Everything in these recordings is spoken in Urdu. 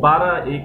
12 1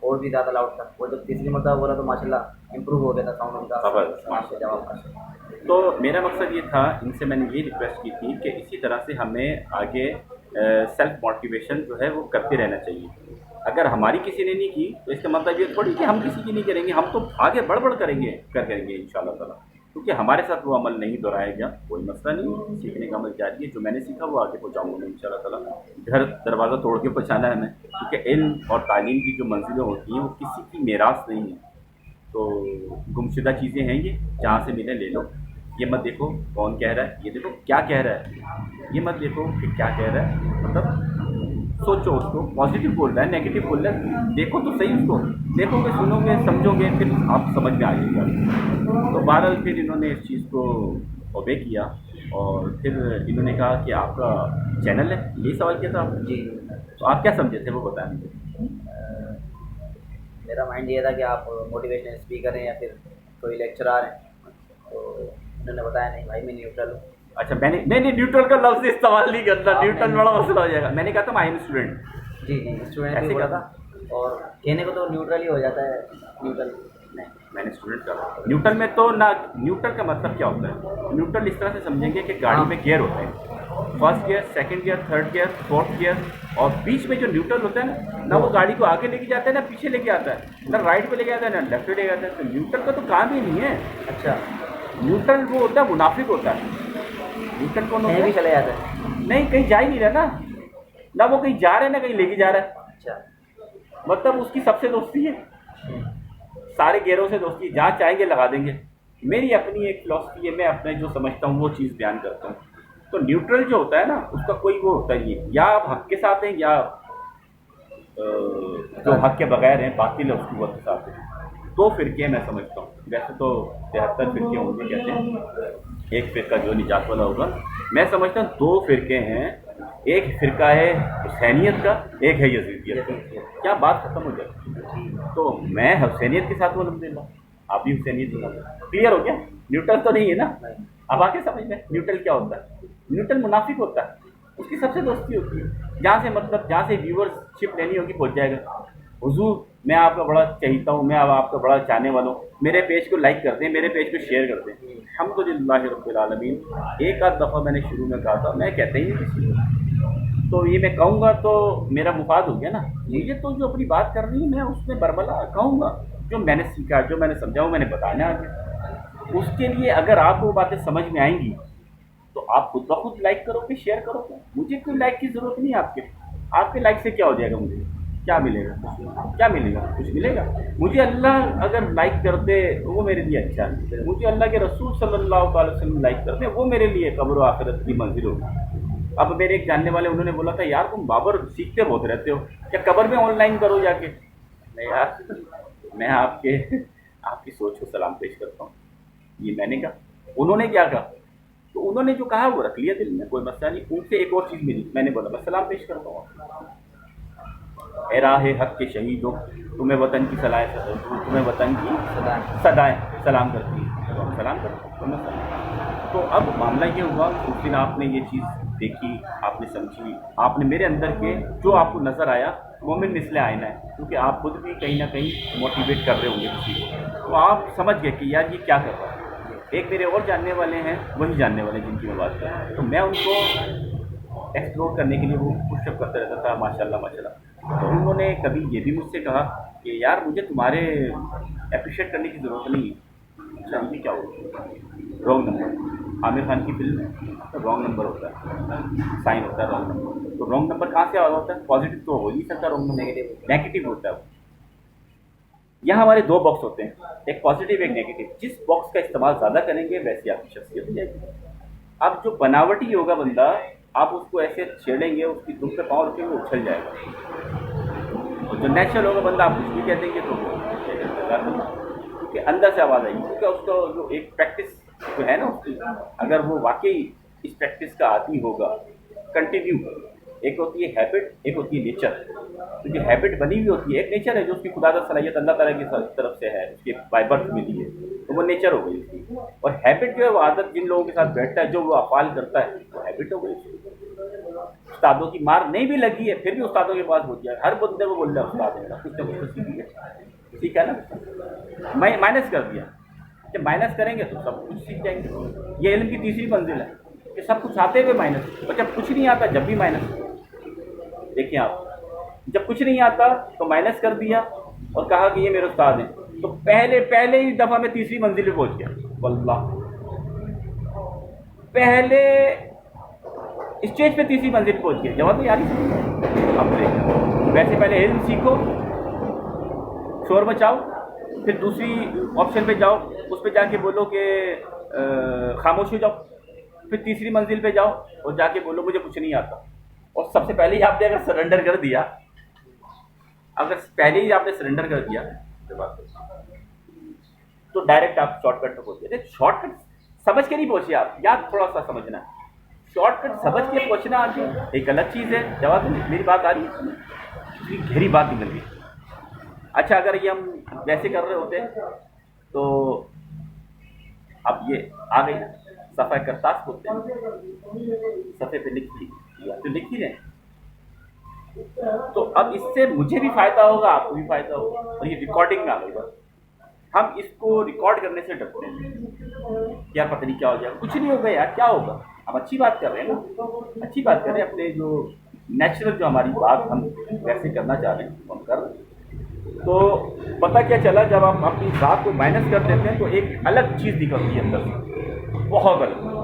اور بھی زیادہ لاؤڈ تھا. وہ جب تیسری مرتبہ بولا تو ماشاءاللہ امپروو ہو گیا تھا ساؤنڈ ان کا زبردست. سماج سے جواب کا. تو میرا مقصد یہ تھا، ان سے میں نے یہ ریکویسٹ کی تھی کہ اسی طرح سے ہمیں آگے سیلف موٹیویشن جو ہے وہ کرتے رہنا چاہیے. اگر ہماری کسی نے نہیں کی تو اس کا مطلب یہ تھوڑی کہ ہم کسی کی نہیں کریں گے، ہم تو آگے بڑھ کریں گے ان شاء اللہ تعالیٰ. کیونکہ ہمارے ساتھ وہ عمل نہیں دہرایا گیا، کوئی مسئلہ نہیں، سیکھنے کا عمل جاری ہے. جو میں نے سیکھا وہ آگے پہنچاؤں گا ان شاء اللہ تعالیٰ. گھر دروازہ توڑ کے پہنچانا ہے ہمیں، کیونکہ علم اور تعلیم کی جو منزلیں ہوتی ہیں وہ کسی کی میراث نہیں ہیں. تو گمشدہ چیزیں ہیں یہ، جہاں سے ملے لے لو. یہ مت دیکھو کون کہہ رہا ہے، یہ دیکھو کیا کہہ رہا ہے. یہ مت دیکھو کہ کیا کہہ رہا ہے، مطلب سوچو اس کو، پازیٹیو بول رہا ہے نیگیٹو بول رہا ہے، دیکھو تو صحیح اس کو، دیکھو گے سنو گے سمجھو گے پھر آپ سمجھ میں آئیے گا. تو بہرحال پھر انہوں نے اس چیز کو اوبے کیا، اور پھر انہوں نے کہا کہ آپ کا چینل ہے، یہی سوال کیا تھا آپ نے. جی تو آپ کیا سمجھے تھے وہ بتائیں مجھے. میرا مائنڈ یہ تھا کہ آپ موٹیویشنل اسپیکر ہیں یا پھر کوئی لیکچرار ہیں. تو انہوں نے بتایا نہیں بھائی میں نیوٹرل ہوں. اچھا میں نے نہیں نیوٹرل کا لفظ استعمال نہیں کرتا، نیوٹرل بڑا مسئلہ ہو جائے گا. میں نے کہا تھا آئی ایم اسٹوڈنٹ. جی اسٹوڈنٹ ایسے بھی بولا کہا تھا، اور کہنے کو تو نیوٹرل ہی ہو جاتا ہے. نیوٹرل نہیں، میں نے اسٹوڈنٹ کہا. نیوٹرل میں تو نہ، نیوٹرل کا مطلب کیا ہوتا ہے؟ نیوٹرل اس طرح سے سمجھیں گے کہ گاڑی میں گیئر ہوتے ہیں، first gear, second gear, third gear, fourth gear, اور بیچ میں جو نیوٹرل ہوتا ہے نا، نہ وہ گاڑی کو آگے لے کے جاتا ہے نہ پیچھے لے کے آتا ہے، نہ رائٹ پہ لے کے آتا ہے نہ لیفٹ پہ لے کے آتا ہے. تو نیوٹرل کا تو کام ہی نہیں ہے. اچھا نیوٹرل وہ ہوتا ہے منافق ہوتا ہے. نیوٹرل کون ہوتا کہیں بھی ہے؟ چلے جاتا ہے. نہیں، کہیں جا ہی نہیں رہا نا، نہ وہ کہیں جا رہا ہے نہ کہیں لے کے جا رہا ہے. اچھا مطلب اس کی سب سے دوستی ہے، سارے گیروں سے دوستی، جہاں چاہیں گے لگا دیں گے. میری اپنی ایک فلاسفی ہے، میں اپنے جو سمجھتا ہوں وہ چیز بیان کرتا ہوں. تو نیوٹرل جو ہوتا ہے نا، اس کا کوئی وہ ہوتا ہی ہے، یا آپ حق کے ساتھ ہیں یا جو حق کے بغیر ہیں، باطل ہے اس کی وقت کے ساتھ ہیں. دو فرقے میں سمجھتا ہوں. ویسے تو 73 فرقے ہوں گے کہتے ہیں، ایک فرقہ جو نجات والا ہوگا. میں سمجھتا ہوں دو فرقے ہیں، ایک فرقہ ہے حسینیت کا، ایک ہے یزیدیت کا. کیا بات ختم ہو جائے. تو میں حسینیت کے ساتھ ہوں الحمدللہ، آپ بھی حسینیت کے ساتھ. کلیئر ہو گیا. نیوٹرل تو نہیں ہے نا. اب آگے سمجھ میں نیوٹرل کیا ہوتا ہے. نیوٹرل منافق ہوتا ہے، اس کی سب سے دوستی ہوتی ہے. جہاں سے مطلب جہاں سے ویورز شپ لینی ہوگی پہنچ جائے گا. حضور میں آپ کا بڑا چہیتا ہوں، میں اب آپ کا بڑا چاہنے والا ہوں، میرے پیج کو لائک کر دیں، میرے پیج کو شیئر کر دیں. الحمدللہ رب العالمین. ایک آدھ دفعہ میں نے شروع میں کہا تھا، میں کہتے ہی نہیں کسی کو، تو یہ میں کہوں گا تو میرا مفاد ہو گیا نا. مجھے تو جو اپنی بات کر رہی ہے میں اس میں بربلا کہوں گا، جو میں نے سیکھا، جو میں نے سمجھا وہ میں نے بتانا آگے. اس کے لیے اگر آپ کو باتیں سمجھ میں آئیں گی تو آپ خود بخود لائک کرو گے، شیئر کرو گے. مجھے کوئی لائک کی ضرورت نہیں ہے. آپ کے لائک سے کیا ہو جائے گا؟ مجھے کیا ملے گا؟ کیا ملے گا؟ کچھ ملے گا؟ مجھے اللہ اگر لائک کر دے وہ میرے لیے اچھا ہے. مجھے اللہ کے رسول صلی اللہ علیہ وسلم لائک کر دے وہ میرے لیے قبر و آخرت کی منزل ہوگی. اب میرے ایک جاننے والے انہوں نے بولا تھا یار تم بابر سیکھتے بہت رہتے ہو، کیا قبر میں آن لائن کرو جا کے؟ نہیں یار، میں آپ کی سوچ کو سلام پیش کرتا ہوں. یہ میں نے کہا. انہوں نے کیا کہا؟ تو انہوں نے جو کہا وہ رکھ لیا دل میں، کوئی مسئلہ نہیں. ان سے ایک اور چیز ملی، میں نے بولا میں سلام پیش کرتا ہوں. اے راہ حق کے شہیدوں، تمہیں وطن کی تمہیں وطن کی صدائیں سلام کرتی ہیں. تو ہم سلام کرتے ہیں. تو اب معاملہ یہ ہوا، اس دن آپ نے یہ چیز دیکھی، آپ نے سمجھی، آپ نے میرے اندر کے جو آپ کو نظر آیا مومن مثل آئینہ ہے، کیونکہ آپ خود بھی کہیں نہ کہیں موٹیویٹ کر رہے ہوں گے کسی کو، تو آپ سمجھ گئے کہ یار یہ کیا کر رہا ہے. ایک میرے اور جاننے والے ہیں، وہی جاننے والے جن کی میں بات کر رہا ہوں، تو میں ان کو ایکسپلور کرنے کے لیے وہ پش اپ کرتا رہتا تھا. ماشاء اللہ ماشاء اللہ. تو انہوں نے کبھی یہ بھی مجھ سے کہا کہ یار مجھے تمہارے اپریشیٹ کرنے کی ضرورت نہیں ہے. اچھا یہ کیا ہوگا؟ Wrong number. عامر خان کی فلم میں رانگ نمبر ہوتا ہے، سائن ہوتا ہے رانگ نمبر. تو رانگ نمبر کہاں سے آ رہا ہوتا ہے؟ پازیٹیو تو ہو نہیں سکتا رانگ نمبر، نیگیٹو ہوتا ہے وہ. یہاں ہمارے دو باکس ہوتے ہیں، ایک پازیٹیو ایک نیگیٹو. جس باکس کا استعمال زیادہ کریں گے ویسی آپ کی شخصیت ہو جائے گی. اب جو بناوٹی ہوگا بندہ، آپ اس کو ایسے چھیڑیں گے، اس کی دکھ پہ پاؤں رکھیں گے وہ اچھل جائے گا. اور جو نیچرل ہوگا بندہ، آپ کچھ بھی کہہ دیں گے تو وہ کیونکہ اندر سے آواز آئے گی. کیونکہ اس کا جو ایک پریکٹس جو ہے نا اس کی، اگر وہ واقعی اس پریکٹس کا عادی ہوگا کنٹینیو، ایک ہوتی ہے ہیبٹ، ایک ہوتی ہے نیچر. تو جو ہیبٹ بنی ہوئی ہوتی ہے، ایک نیچر ہے جو اس کی خدا کا صلاحیت اللہ تعالیٰ کی طرف سے ہے، اس کے بائی برتھ ملی ہے، تو وہ نیچر ہو گئی اس کی. اور ہیبٹ جو ہے وہ عادت جن لوگوں کے ساتھ بیٹھتا ہے، جو وہ افعال کرتا ہے، وہ ہیبٹ ہو گئی. استادوں کی مار نہیں بھی لگی ہے پھر بھی استادوں کے پاس پہنچ جائے. ہر بندے کو بول رہا ہے استاد ہے، کچھ نہ کچھ سیکھی ہے. ٹھیک ہے نا. میں مائنس کر دیا. جب مائنس کریں گے تو سب کچھ سیکھ جائیں گے. یہ علم کی تیسری منزل ہے کہ سب کچھ آتے ہوئے مائنس, اور جب کچھ نہیں آتا جب بھی مائنس. دیکھیں آپ, جب کچھ نہیں آتا تو مائنس کر دیا اور کہا کہ یہ میرے استاد ہیں, تو پہلے ہی دفعہ میں تیسری منزل پہ پہنچ گیا. واللہ پہلے اسٹیج پہ تیسری منزل پہ پہنچ گیا. جواب نہیں آ رہی. اب دیکھیں, ویسے پہلے علم سیکھو, شور مچاؤ, پھر دوسری آپشن پہ جاؤ, اس پہ جا کے بولو کہ خاموش ہو جاؤ, پھر تیسری منزل پہ جاؤ اور جا کے بولو مجھے کچھ نہیں آتا. اور سب سے پہلے ہی آپ نے اگر سرنڈر کر دیا, اگر پہلے ہی آپ نے سرنڈر کر دیا تو ڈائریکٹ آپ شارٹ کٹ پہ پہنچے. شارٹ کٹ سمجھ کے نہیں پہنچے آپ, یاد تھوڑا سا سمجھنا. شارٹ کٹ سمجھ کے پہنچنا ایک الگ چیز ہے. جواب میری بات آ رہی ہے, اتنی گہری بات نکل گئی. اچھا, اگر یہ ہم ویسے کر رہے ہوتے تو اب یہ آ گئی نا, صفحہ کرتاس بولتے ہیں, صفحے پہ لکھ ہی رہے. تو اب اس سے مجھے بھی فائدہ ہوگا, آپ کو بھی فائدہ ہوگا, اور یہ ریکارڈنگ میں آ گئی بات. ہم اس کو ریکارڈ کرنے سے ڈرتے ہیں, کیا پتہ نہیں کیا ہو جائے. کچھ نہیں ہوگا یار, کیا ہوگا. ہم اچھی بات کر رہے ہیں نا, اچھی بات کر رہے ہیں. اپنے جو نیچرل جو ہماری بات ہم ویسے کرنا چاہ رہے ہیں ہم کر رہے ہیں. تو پتہ کیا چلا, جب ہم اپنی بات کو مائنس کر دیتے ہیں تو ایک الگ چیز نکلتی ہے اندر سے, بہت الگ.